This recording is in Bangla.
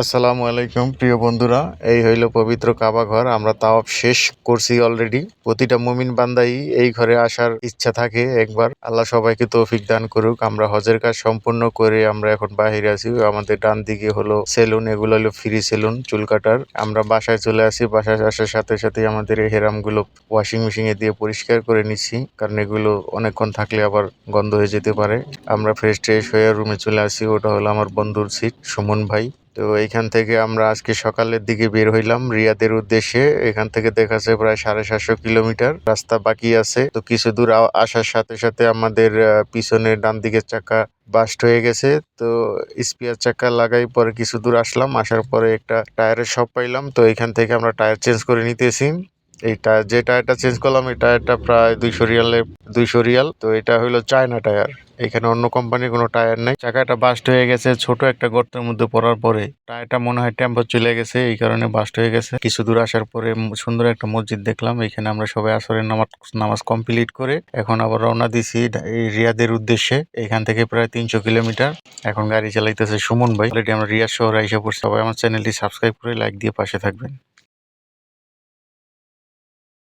আসসালামু আলাইকুম প্রিয় বন্ধুরা। এই হইল পবিত্র কাবা ঘর। আমরা তাওয়াফ শেষ করছি অলরেডি। প্রতিটা মুমিন বান্দাই এই ঘরে আসার ইচ্ছা থাকে একবার। আল্লাহ সবাইকে তৌফিক দান করুক। আমরা হজের কাজ সম্পূর্ণ করে আমরা এখন বাহিরে আছি। আমাদের ডান দিকে হলো সেলুন, এগুলো হলো ফ্রি সেলুন, চুল কাটার। আমরা বাসায় চলে আসি। বাসায় আসার সাথে সাথে আমাদের এই হেরামগুলো ওয়াশিং মেশিনে দিয়ে পরিষ্কার করে নিচ্ছি, কারণ এগুলো অনেকক্ষণ থাকলে আবার গন্ধ হয়ে যেতে পারে। আমরা ফ্রেশ ট্রেশ হয়ে রুমে চলে আসি। ওটা হলো আমার বন্ধুর সিট, সুমন ভাই। তো এইখান থেকে আমরা আজকে সকালের দিকে বের হইলাম রিয়াদের উদ্দেশ্যে। এখান থেকে দেখা যায় প্রায় 750 কিলোমিটার রাস্তা বাকি আছে। তো কিছু দূর আসার সাথে সাথে আমাদের পিছনের ডান দিকের চাকা বাস্ট হয়ে গেছে। তো স্পেয়ার চাকা লাগাই পরে কিছু দূর আসলাম। আসার পরে একটা টায়ারের শপ পাইলাম। তো এখান থেকে আমরা টায়ার চেঞ্জ করে নিতেছি। এই টায়ার, যে টায়ারটা চেঞ্জ করলাম, এই টায়ারটা প্রায় 200 রিয়াল। তো এটা হইলো চায়না টায়ার। এখানে অন্য কোম্পানির কোনো টায়ার নেই। চাকাটা বাস্ট হয়ে গেছে ছোট একটা গর্তের মধ্যে পড়ার পরে। টায়ারটা মনে হয় টেম্পার চলে গেছে, এই কারণে বাস্ট হয়ে গেছে। কিছু দূর আসার পরে সুন্দর একটা মসজিদ দেখলাম। এখানে আমরা সবাই আসরের নামাজ কমপ্লিট করে এখন আবার রওনা দিছি এই রিয়াদের উদ্দেশ্যে। এখান থেকে প্রায় 300 কিলোমিটার। এখন গাড়ি চালাইতেছে সুমন ভাই। অলরেডি আমরা রিয়াদ শহরে এসে পড়ছি। সবাই আমার চ্যানেলটি সাবস্ক্রাইব করে লাইক দিয়ে পাশে থাকবেন।